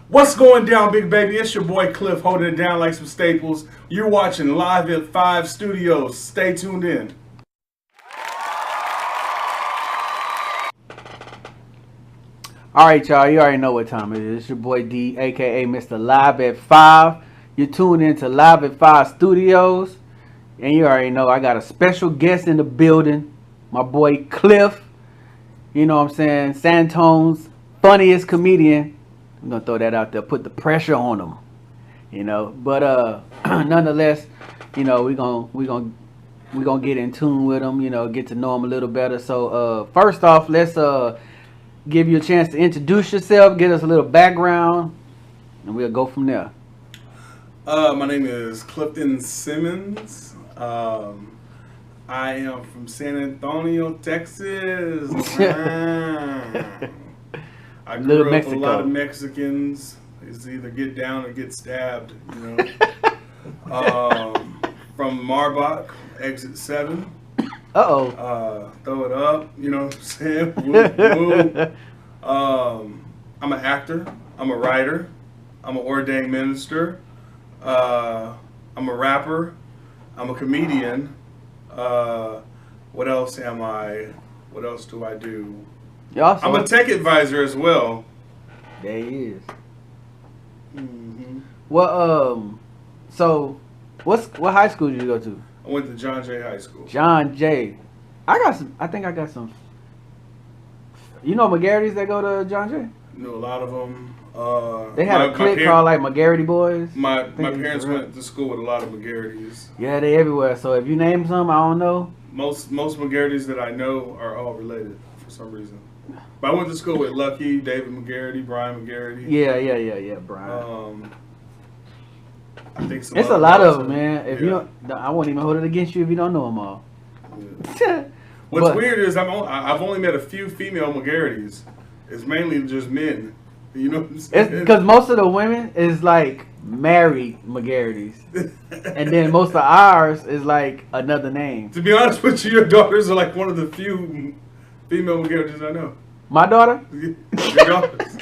What's going down, big baby? It's your boy Cliff holding it down like some staples. You're watching Live at 5 Studios. Stay tuned in. All right, y'all. You already know what time it is. It's your boy D, aka Mr. Live at 5. You're tuned into Live at 5 Studios. And you already know I got a special guest in the building. My boy Cliff. You know what I'm saying? Santone's funniest comedian. I'm gonna throw that out there. Put the pressure on him. But nonetheless, we're gonna get in tune with him. Get to know him a little better. So first off, let's give you a chance to introduce yourself, get us a little background, and we'll go from there. My name is Clifton Simmons. I am from San Antonio, Texas. I grew up with a lot of Mexicans. It's either get down or get stabbed, From Marbach, exit 7. Throw it up, you know what I'm saying? Whoop, whoop. I'm an actor. I'm a writer. I'm an ordained minister. I'm a rapper. I'm a comedian. What else am I? What else do I do? I'm a tech advisor as well. There he is. Mm-hmm. Well, so what high school did you go to? I went to John Jay High School. John Jay. I think I got some. You know McGarrity's that go to John Jay? I know a lot of them. They had a clique called like McGarrity Boys. My parents went to school with a lot of McGarrity's. Yeah, they everywhere. So if you name some, I don't know. Most McGarrity's that I know are all related for some reason. But I went to school with Lucky, David McGarrity, Brian McGarity. Yeah, Brian. I think some it's a lot of them, man. If you don't, I won't even hold it against you if you don't know them all. Yeah. What's weird is I've only met a few female McGarrity's. It's mainly just men. You know what I'm saying? It's because most of the women is like married McGarrity's, and then most of ours is like another name. To be honest with you, your daughters are like one of the few female McGarrity's I know. My daughter? Your daughters.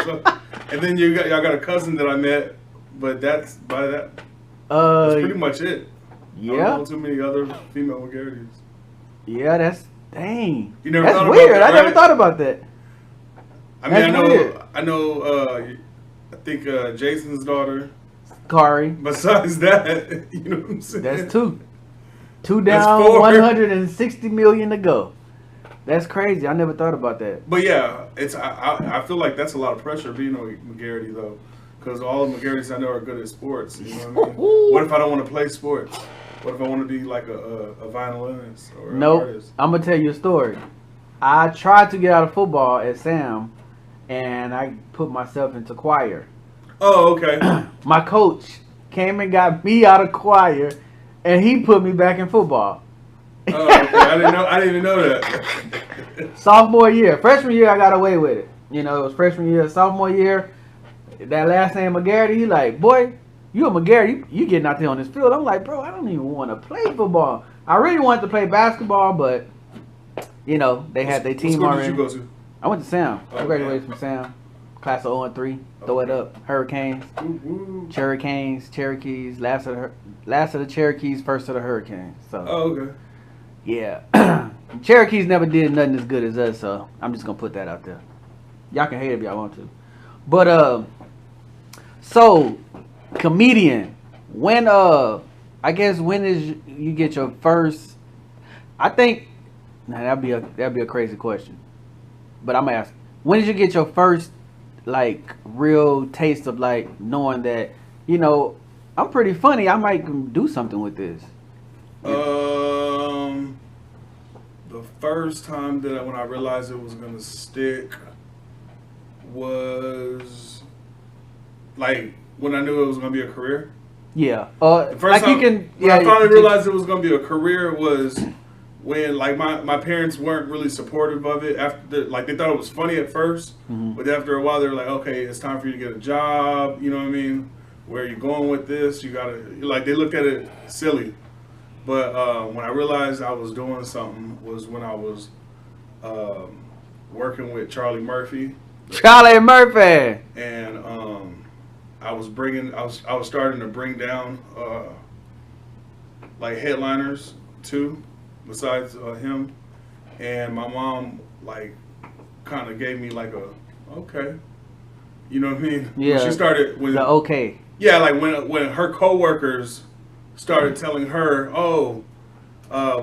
So, and then y'all got a cousin that I met, but that's pretty much it. Yeah. I don't know too many other female McGarrity's. Yeah, that's dang. You never that's thought weird. About that, I never thought about that. I mean, I know. I think Jason's daughter, Kari. Besides that, you know what I'm saying? That's two. Two down, 160 million to go. That's crazy. I never thought about that. But yeah, I feel like that's a lot of pressure being a McGarity though, because all the McGarry's I know are good at sports. You know what I mean? What if I don't want to play sports? What if I want to be like a violinist or an artist? I'm gonna tell you a story. I tried to get out of football at Sam, and I put myself into choir. Oh, okay. My coach came and got me out of choir, and he put me back in football. Oh, okay. I didn't even know that. Sophomore year. Freshman year, I got away with it. It was freshman year. Sophomore year, that last name McGarity, he like, boy, you a McGarity, you getting out there on this field. I'm like, bro, I don't even want to play football. I really wanted to play basketball, but, they had their team already. What school did you go to? I went to Sam. I graduated from Sam. Class of 0-3. Throw it up. Hurricanes. Hurricanes, Cherokees, last of the Cherokees, first of the Hurricanes. So. Oh, okay. Yeah. Cherokees never did nothing as good as us, so I'm just gonna put that out there. Y'all can hate it if y'all want to. But so comedian, when when is you get your first? I think that'd be a crazy question. But I'm gonna ask, when did you get your first like real taste of like knowing that, I'm pretty funny, I might do something with this? The first time when I realized it was gonna stick was like when I knew it was gonna be a career. Yeah. The first time I finally realized it was gonna be a career was when like my parents weren't really supportive of it after they thought it was funny at first, but after a while they were like, okay, it's time for you to get a job. You know what I mean? Where are you going with this? You gotta they looked at it silly. But when I realized I was doing something was when I was working with Charlie Murphy Charlie Murphy. And I was starting to bring down like headliners too, besides him. And my mom like kind of gave me like a okay, you know what I mean? Yeah. When she started the okay. Yeah, like when her coworkers started telling her, "Oh,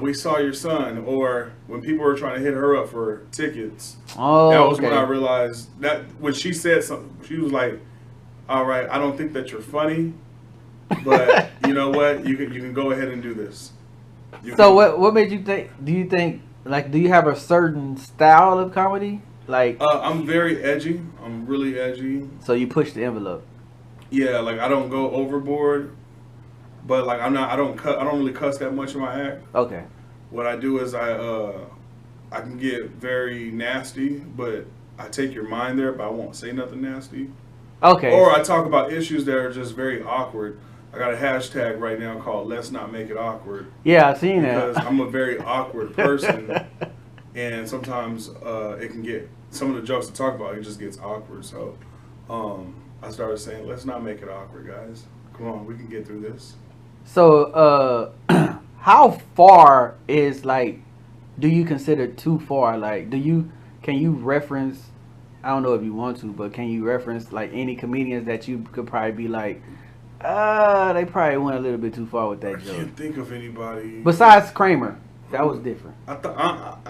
we saw your son," or when people were trying to hit her up for tickets. Oh, that was okay. when I realized that when she said something, she was like, "All right, I don't think that you're funny, but you know what? You can go ahead and do this." What made you think? Do you think like do you have a certain style of comedy? Like I'm very edgy. I'm really edgy. So you push the envelope. Yeah, like I don't go overboard, but like I don't really cuss that much in my act. Okay. What I do is I can get very nasty, but I take your mind there, but I won't say nothing nasty. Okay. Or I talk about issues that are just very awkward. I got a hashtag right now called "Let's Not Make It Awkward." Yeah, I've seen that. Because I'm a very awkward person, and sometimes it can get some of the jokes to talk about. It just gets awkward. So I started saying, "Let's not make it awkward, guys. Come on, we can get through this." So how far is like? Do you consider too far? Like, can you reference? I don't know if you want to, but can you reference like any comedians that you could probably be like, they probably went a little bit too far with that joke. I can't think of anybody besides Kramer. That was different. I thought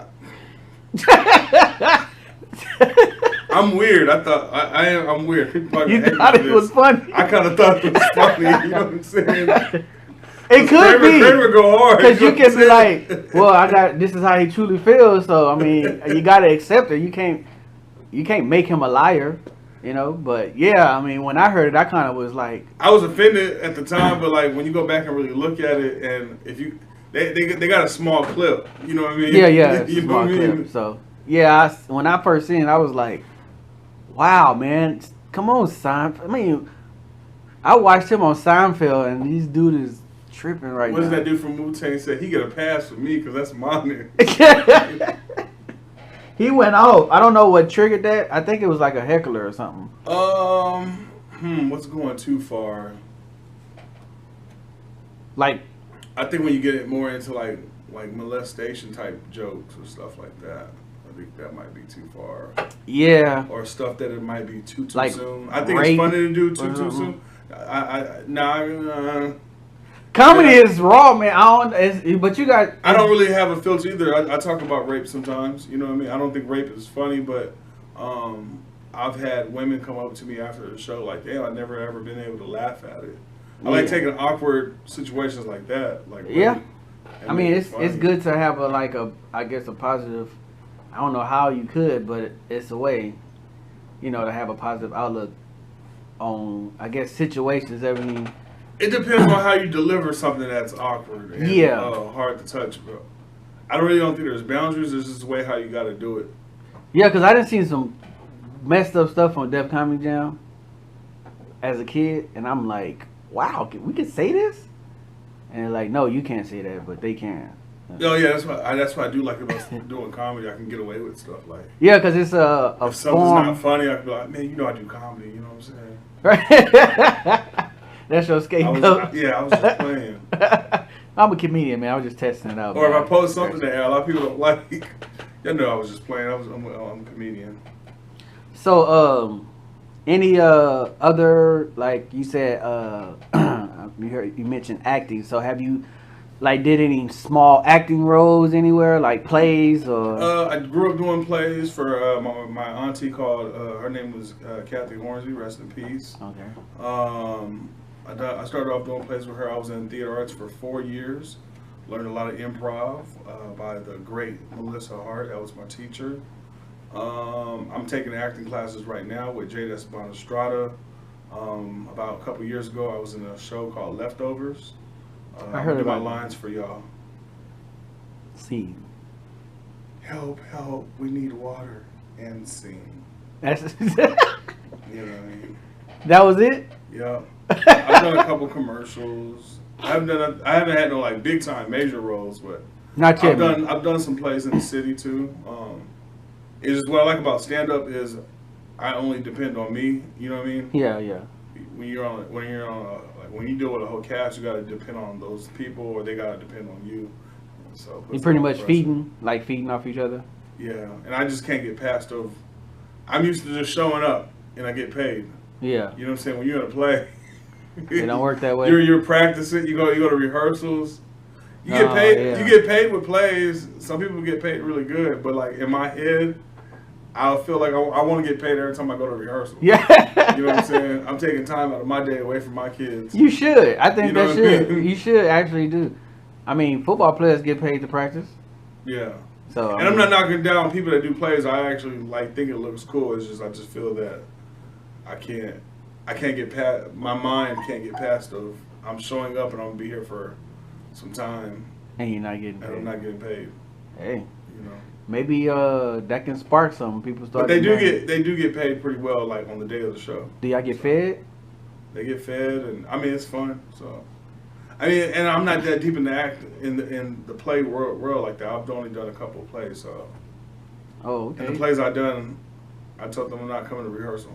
I'm weird. I thought I'm weird. You thought it was funny. I kind of thought it was funny. You know what I'm saying? It could be. Kramer go hard. Because you can be like, well, this is how he truly feels. So I mean, you got to accept it. You can't make him a liar, you know. But yeah, I mean, when I heard it, I kind of was like, I was offended at the time, but like when you go back and really look at it, and if you they got a small clip, you know what I mean? Yeah, you know small what I clip. mean? So yeah, when I first seen it, I was like, wow, man, come on, Seinfeld. I mean, I watched him on Seinfeld, and this dude is tripping right now. What does that dude from Wu-Tang say? He get a pass for me because that's my name. He went off. I don't know what triggered that. I think it was like a heckler or something. What's going too far? Like, I think when you get it more into like molestation type jokes or stuff like that, I think that might be too far. Yeah. Or stuff that it might be too like soon. I think it's funny to do too soon. Comedy is raw, man. But you got. I don't really have a filter either. I talk about rape sometimes. You know what I mean? I don't think rape is funny, but I've had women come up to me after the show like, "Damn, I've never ever been able to laugh at it." I like taking awkward situations like that. Like, yeah. I mean, it's good to have I guess a positive. I don't know how you could, but it's a way, to have a positive outlook on, I guess, situations. I mean. It depends on how you deliver something that's awkward and hard to touch, bro. I don't think there's boundaries. There's just a way how you got to do it. Yeah, because I done seen some messed up stuff on Def Comedy Jam as a kid, and I'm like, wow, we can say this? And they're like, no, you can't say that, but they can. Oh yeah, that's what I do like about doing comedy. I can get away with stuff like. Yeah, because it's a if something's not funny, I can be like, man, I do comedy. You know what I'm saying? Right. That's your scapegoat. I was just playing. I'm a comedian, man. I was just testing it out. Or if I post something that a lot of people don't like, you know, I was just playing. I'm a comedian. So, any other, like you said, you mentioned acting. So have you did any small acting roles anywhere, like plays or? I grew up doing plays for my auntie called. Her name was Kathy Hornsby. Rest in peace. Okay. I started off doing plays with her. I was in theater arts for 4 years. Learned a lot of improv by the great Melissa Hart. That was my teacher. I'm taking acting classes right now with Jada Bonnestrada. About a couple years ago, I was in a show called Leftovers. I heard about my lines for y'all. Scene. Help, help, we need water. And scene. That's you know what I mean? That was it? Yeah. I've done a couple commercials. I haven't had no big time major roles, but not yet. I've done some plays in the city too. It's just what I like about stand up is I only depend on me. You know what I mean? Yeah, yeah. When you're on like when you deal with a whole cast, you gotta depend on those people, or they gotta depend on you. So You it's a pretty lot of much pressure. feeding off each other. Yeah, and I just can't get past of. I'm used to just showing up and I get paid. Yeah. You know what I'm saying? When you're in a play, It don't work that way. you're practicing. You go to rehearsals. You get Oh, paid. yeah. You get paid with plays. Some people get paid really good, but like in my head, I feel like I want to get paid every time I go to rehearsal. Yeah. You know what I'm saying? I'm taking time out of my day away from my kids. You should. I think You know that what I should. mean? You should actually do. I mean, football players get paid to practice. Yeah. So And I'm not knocking down people that do plays. I actually like think it looks cool. It's just I just feel that I can't get past my mind can't get past of I'm showing up and I'm gonna be here for some time and you're not getting and I'm paid. not getting paid. Hey, You know. maybe that can spark some people start. But they do get paid pretty well like on the day of the show. Do y'all get fed? They get fed and I mean it's fun. So I mean and I'm not that deep in the act in the play world like that. I've only done a couple of plays, so Oh, okay. and the plays I've done I told them I'm not coming to rehearsal.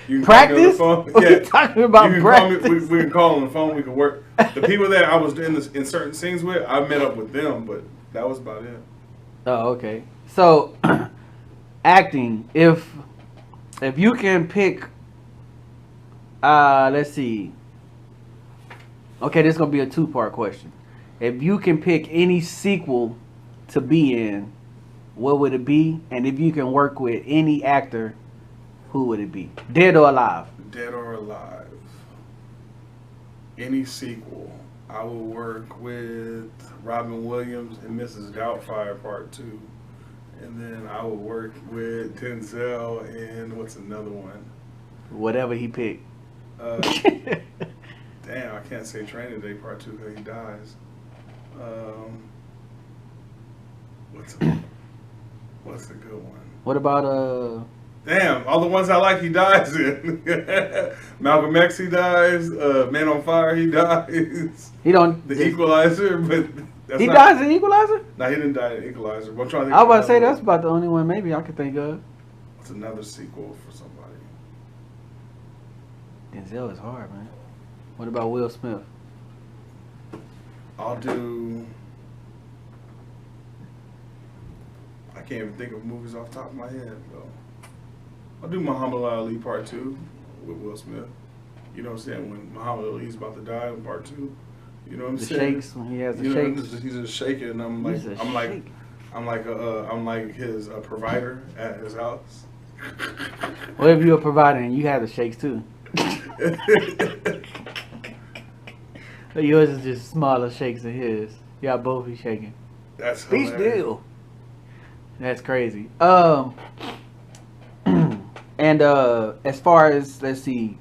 You can Practice? call me on the What phone. are you talking about? You can Practice? call me. We can call on the phone. We can work. The people that I was in certain scenes with, I met up with them, but that was about it. Oh, okay. So, acting. If you can pick, let's see. Okay, this is gonna be a 2-part question. If you can pick any sequel to be in, what would it be? And if you can work with any actor, who would it be? Dead or alive? Dead or alive. Any sequel, I will work with Robin Williams and Mrs. Doubtfire Part 2. And then I will work with Denzel and what's another one? Whatever he picked. Damn, I can't say Training Day Part 2 because he dies. What's a good one? What about Damn, all the ones I like, he dies in. Malcolm X, he dies. Man on Fire, he dies. he don't The Equalizer, but that's he not, dies in Equalizer? No, he didn't die in Equalizer. But I'm trying to think I was about to of say another that's about the only one maybe I could think of. What's another sequel for somebody? Denzel is hard, man. What about Will Smith? I'll do. I can't even think of movies off the top of my head, though. I'll do Muhammad Ali Part 2 with Will Smith. You know what I'm saying? When Muhammad Ali's about to die in Part 2. You know what I'm The saying? shakes when he has the You know, shakes. he's just shaking, and I'm like his provider at his house. What if you're a provider and you have the shakes too? Yours is just smaller shakes than his. Y'all both be shaking. That's Be hilarious. still. That's crazy. And as far as let's see,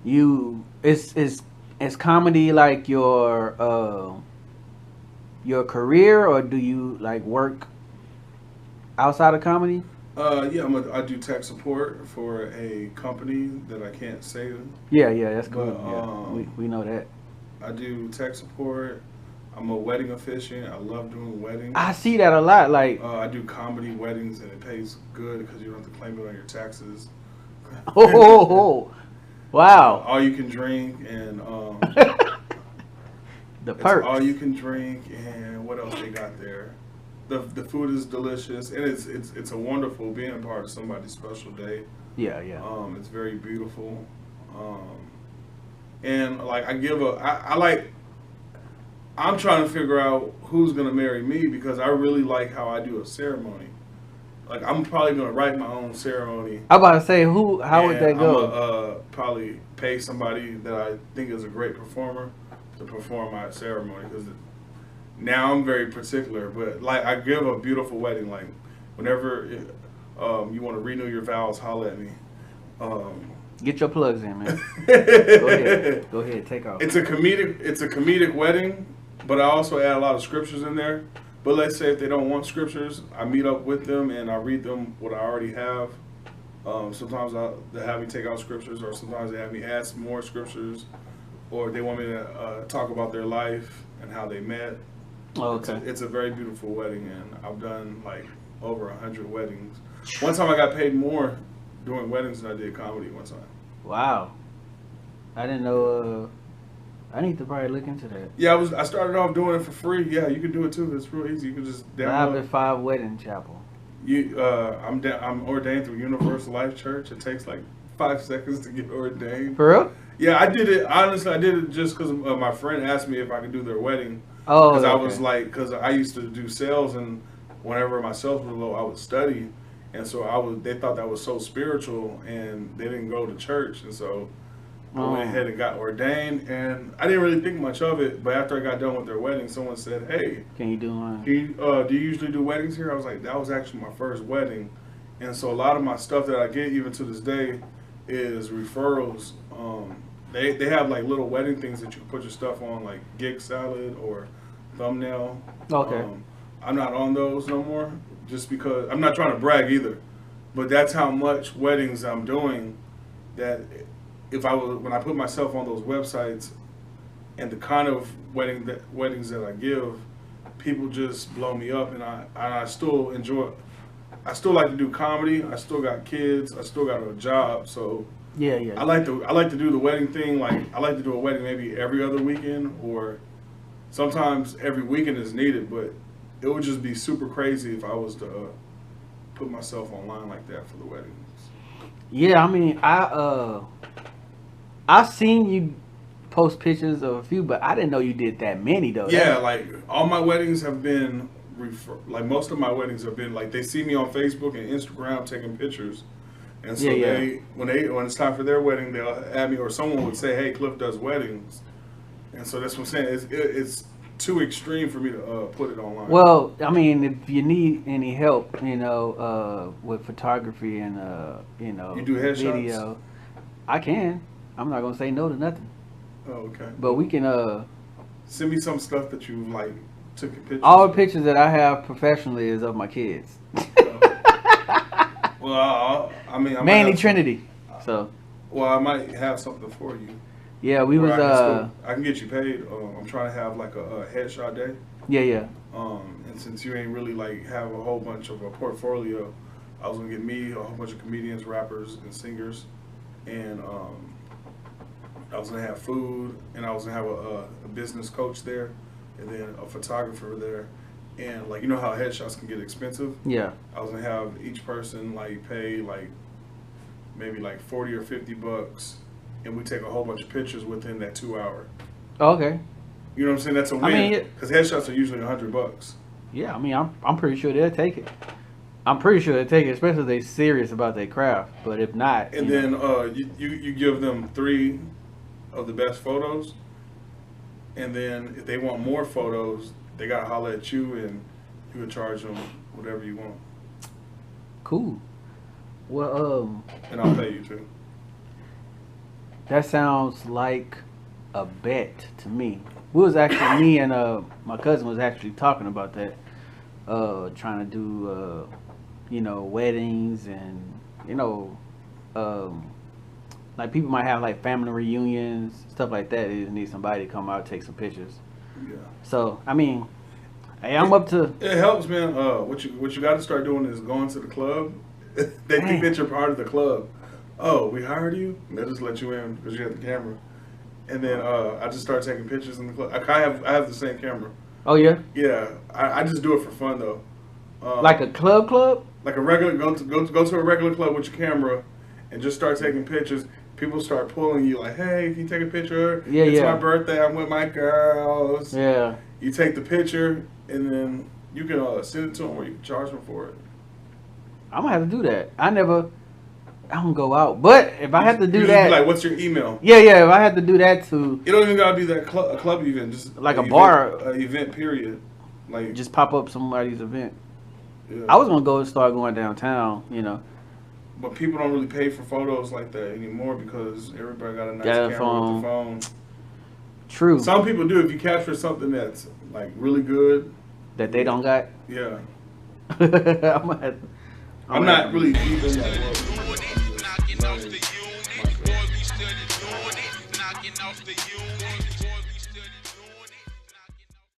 is comedy like your career, or do you like work outside of comedy? Yeah, I do tech support for a company that I can't say. Yeah, that's cool. But, Yeah, we know that. I do tech support. I'm a wedding officiant. I love doing weddings. I see that a lot. Like, I do comedy weddings, and it pays good because you don't have to claim it on your taxes. Wow. All you can drink, and The perks. all you can drink, and what else they got there? The food is delicious, and it's a wonderful being part of somebody's special day. Yeah. It's very beautiful, and like I'm trying to figure out who's gonna marry me because I really like how I do a ceremony. Like I'm probably gonna write my own ceremony. I'm about to say how would that go? I'm gonna probably pay somebody that I think is a great performer to perform my ceremony because now I'm very particular. But like I give a beautiful wedding. Like whenever you want to renew your vows, holler at me. Get your plugs in, man. Go ahead, take off. It's a comedic wedding, but I also add a lot of scriptures in there. But let's say if they don't want scriptures, I meet up with them and I read them what I already have. Sometimes they have me take out scriptures, or sometimes they have me add some more scriptures, or they want me to talk about their life and how they met. Oh, okay. It's a very beautiful wedding, and I've done like over 100 weddings. One time I got paid more doing weddings than I did comedy one time. Wow. I didn't know. I need to probably look into that. Yeah, I started off doing it for free. Yeah, you can do it too. It's real easy. You can just download. Live at 5 Wedding Chapel. I'm ordained through Universal Life Church. It takes like 5 seconds to get ordained. For real? Yeah, I did it. Honestly, I did it just because my friend asked me if I could do their wedding. Oh, because okay. I was like, because I used to do sales, and whenever my sales were low, I would study, and so they thought that was so spiritual, and they didn't go to church, and so I went ahead and got ordained, and I didn't really think much of it. But after I got done with their wedding, someone said, "Hey, can you do one? Do you usually do weddings here?" I was like, "That was actually my first wedding," and so a lot of my stuff that I get even to this day is referrals. They have like little wedding things that you can put your stuff on, like Gig Salad or Thumbnail. Okay. I'm not on those no more, just because I'm not trying to brag either, but that's how much weddings I'm doing. That when I put myself on those websites, and the kind of weddings that I give, people just blow me up, and I still enjoy it. I still like to do comedy. I still got kids. I still got a job, so. Yeah. I like to do the wedding thing. Like I like to do a wedding maybe every other weekend, or sometimes every weekend is needed. But it would just be super crazy if I was to put myself online like that for the weddings. Yeah, I mean, I seen you post pictures of a few, but I didn't know you did that many though. Yeah, like all my weddings have been like most of my weddings have been like they see me on Facebook and Instagram taking pictures. And so when it's time for their wedding, they'll add me, or someone would say, "Hey, Cliff does weddings," and so that's what I'm saying. It's too extreme for me to put it online. Well, I mean, if you need any help, with photography and you do headshots? video, I can. I'm not gonna say no to nothing. Oh, okay. But we can send me some stuff that you like took pictures. All the pictures that I have professionally is of my kids. Well, I mean, mainly Trinity. So. Well, I might have something for you. Yeah, we was. I can get you paid. I'm trying to have like a headshot day. Yeah. And since you ain't really like have a whole bunch of a portfolio, I was gonna get me a whole bunch of comedians, rappers, and singers, and I was gonna have food, and I was gonna have a business coach there, and then a photographer there. And like, you know how headshots can get expensive? Yeah. I was gonna have each person like pay like maybe like $40 or $50, and we take a whole bunch of pictures within that 2 hour. Okay. You know what I'm saying? That's a win. Because headshots are usually $100. Yeah, I mean, I'm pretty sure they'll take it. I'm pretty sure they'll take it, especially if they're serious about their craft. But if not, and then you give them 3 of the best photos, and then if they want more photos, they gotta holler at you, and you would charge them whatever you want. Cool. Well, and I'll pay you too. That sounds like a bet to me. We was actually me and my cousin was actually talking about that, trying to do weddings and like people might have like family reunions, stuff like that. They just need somebody to come out, take some pictures. Yeah. So I mean, hey, I'm up to. It helps, man. What you got to start doing is going to the club. They think that you're part of the club. Oh, we hired you. And they'll just let you in because you have the camera. And then I just start taking pictures in the club. I have the same camera. Oh yeah. Yeah, I just do it for fun though. Like a club. Like a regular go to a regular club with your camera, and just start taking pictures. People start pulling you like, "Hey, can you take a picture? Yeah, it's my birthday. I'm with my girls." Yeah. You take the picture, and then you can send it to them, or you can charge them for it. I'm gonna have to do that. I don't go out, but if I have to do that, like, what's your email? Yeah. If I had to do that too, you don't even gotta be that a club event, just like a bar event. Period. Like just pop up somebody's event. Yeah. I was gonna start going downtown, But people don't really pay for photos like that anymore because everybody got a nice camera with the phone. True. Some people do. If you capture something that's like really good, that they don't got. Yeah. I'm not really deep in that world.